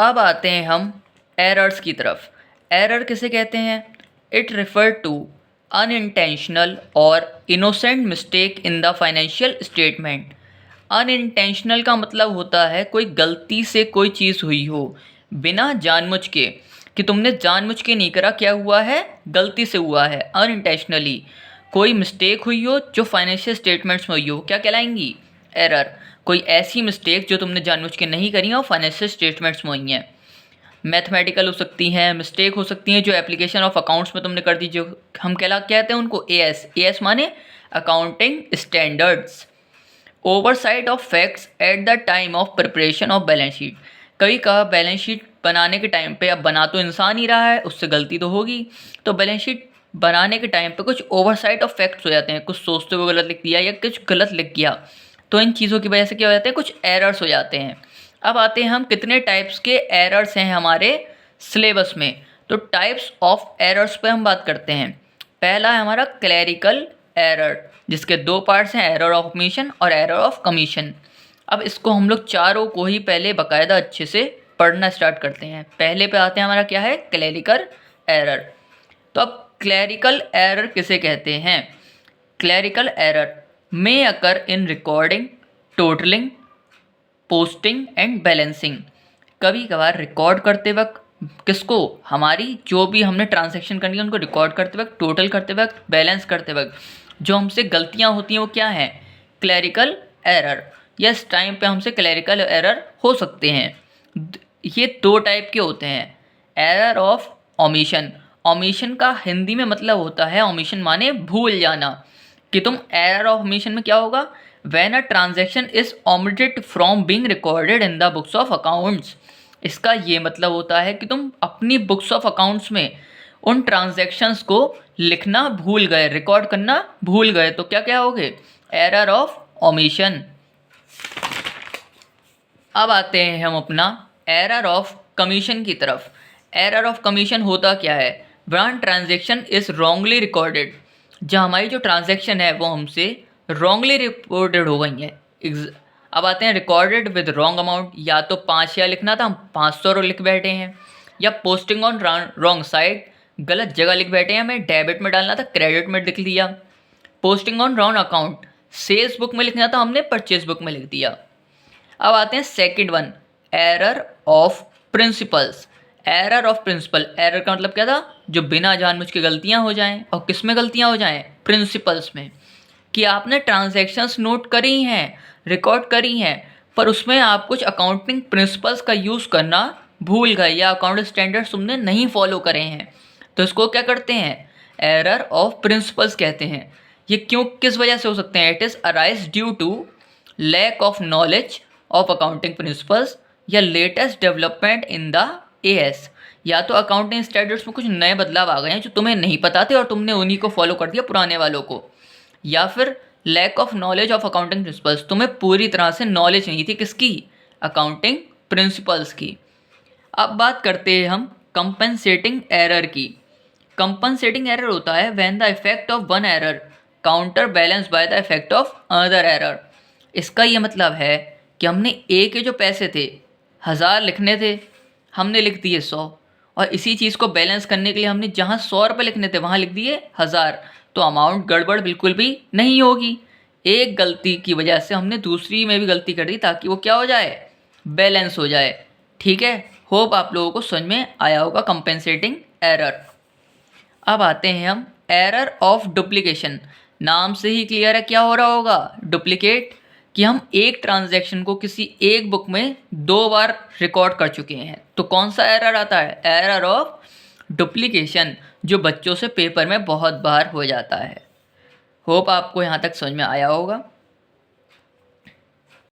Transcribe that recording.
अब आते हैं हम एरर्स की तरफ। एरर किसे कहते हैं? इट रेफर टू अनइंटेंशनल और innocent mistake in the financial statement. Unintentional का मतलब होता है कोई गलती से कोई चीज़ हुई हो, बिना जानबूझ के, कि तुमने जानबूझ के नहीं करा, क्या हुआ है, गलती से हुआ है, अनइंटेंशनली कोई मिस्टेक हुई हो जो फाइनेंशियल स्टेटमेंट्स में हुई हो, क्या कहलाएंगी? एरर। कोई ऐसी मिस्टेक जो तुमने जानबूझ के नहीं करी और फाइनेंशियल स्टेटमेंट्स में हुई हैं। मैथमेटिकल हो सकती हैं, मिस्टेक हो सकती हैं जो एप्लीकेशन ऑफ अकाउंट्स में तुमने कर दी, जो हम कहते हैं उनको एएस। एएस माने accounting standards. Oversight of facts at the time of preparation of balance sheet. कभी कहा बैलेंस शीट बनाने के टाइम पे, अब बना तो इंसान ही रहा है, उससे गलती तो होगी, तो बैलेंस शीट बनाने के टाइम पे कुछ ओवरसाइट ऑफ फैक्ट्स हो जाते हैं, कुछ सोचते हुए गलत लिख दिया या कुछ गलत लिख गया, तो इन चीज़ों की वजह से क्या हो जाते हैं, कुछ एरर्स हो जाते हैं। अब आते हैं हम कितने टाइप्स के एरर्स हैं हमारे सिलेबस में। तो टाइप्स ऑफ एरर्स पे हम बात करते हैं। पहला है हमारा क्लैरिकल एरर, जिसके दो पार्ट्स हैं, एरर ऑफ ओमिशन और एरर ऑफ कमीशन। अब इसको हम लोग चारों को ही पहले बाकायदा अच्छे से पढ़ना स्टार्ट करते हैं। पहले पे आते हैं हमारा क्या है, क्लैरिकल एरर। तो अब क्लैरिकल एरर किसे कहते हैं? Clerical error may occur in recording, totalling, posting and balancing. कभी कभार रिकॉर्ड करते वक्त, किसको, हमारी जो भी हमने ट्रांजैक्शन करनी है उनको रिकॉर्ड करते वक्त, टोटल करते वक्त, बैलेंस करते वक्त जो हमसे गलतियां होती हैं वो क्या हैं, क्लैरिकल एरर। यस, टाइम पे हमसे क्लैरिकल एरर हो सकते हैं। ये दो टाइप के होते हैं। Error of omission. ओमिशन का हिंदी में मतलब होता है, ओमिशन माने भूल जाना, कि तुम एरर ऑफ ओमिशन में क्या होगा, when a transaction is omitted from being recorded in the books of accounts. इसका ये मतलब होता है कि तुम अपनी बुक्स ऑफ अकाउंट्स में उन ट्रांजैक्शंस को लिखना भूल गए, रिकॉर्ड करना भूल गए, तो क्या क्या होगे, एरर ऑफ ओमिशन। अब आते हैं हम अपना एरर ऑफ कमीशन की तरफ। एरर ऑफ कमीशन होता क्या है, when transaction is wrongly recorded, जहाँ हमारी जो ट्रांजैक्शन है वो हमसे रॉन्गली रिपोर्टेड हो गई है। अब आते हैं रिकॉर्डेड विद रॉन्ग अमाउंट, या तो 5,000 लिखना था, हम 500 लिख बैठे हैं, या पोस्टिंग ऑन रॉन्ग साइड, गलत जगह लिख बैठे हैं, हमें डेबिट में डालना था, क्रेडिट में लिख दिया। Posting on wrong account, sales book में लिखना था, हमने परचेज बुक में लिख दिया। अब आते हैं second one, error of principles. Error of principle, error का मतलब क्या था, जो बिना जानबूझ के गलतियां हो जाएं, और किस में गलतियां हो जाएं, प्रिंसिपल्स में, कि आपने ट्रांजैक्शंस नोट करी हैं, रिकॉर्ड करी हैं, पर उसमें आप कुछ अकाउंटिंग प्रिंसिपल्स का यूज़ करना भूल गए, या अकाउंटिंग स्टैंडर्ड्स तुमने नहीं फॉलो करे हैं, तो इसको क्या करते हैं, एरर ऑफ प्रिंसिपल्स कहते हैं। ये क्यों, किस वजह से हो सकते हैं, it is arise due to lack of knowledge of accounting principles या latest development in the A S. या तो अकाउंटिंग स्टैंडर्ड्स में कुछ नए बदलाव आ गए हैं जो तुम्हें नहीं पता थे और तुमने उन्हीं को फॉलो कर दिया, पुराने वालों को, या फिर lack of knowledge of accounting principles, तुम्हें पूरी तरह से नॉलेज नहीं थी किसकी, अकाउंटिंग प्रिंसिपल्स की। अब बात करते हैं हम कंपनसेटिंग एरर की। कंपनसेटिंग एरर होता है when the effect of one error counter balance by the effect of another error. इसका ये मतलब है कि हमने ए के जो पैसे थे 1000 लिखने थे, हमने लिख दिए 100, और इसी चीज़ को बैलेंस करने के लिए हमने जहाँ 100 रुपये लिखने थे वहाँ लिख दिए 1000, तो अमाउंट गड़बड़ बिल्कुल भी नहीं होगी। एक गलती की वजह से हमने दूसरी में भी गलती कर दी ताकि वो क्या हो जाए, बैलेंस हो जाए। ठीक है, होप आप लोगों को समझ में आया होगा कंपेंसेटिंग एरर। अब आते हैं हम एरर ऑफ डुप्लीकेशन। नाम से ही क्लियर है क्या हो रहा होगा, डुप्लीकेट, कि हम एक ट्रांजैक्शन को किसी एक बुक में 2 बार रिकॉर्ड कर चुके हैं, तो कौन सा एरर आता है, एरर ऑफ डुप्लीकेशन, जो बच्चों से पेपर में बहुत बार हो जाता है। होप आपको यहाँ तक समझ में आया होगा।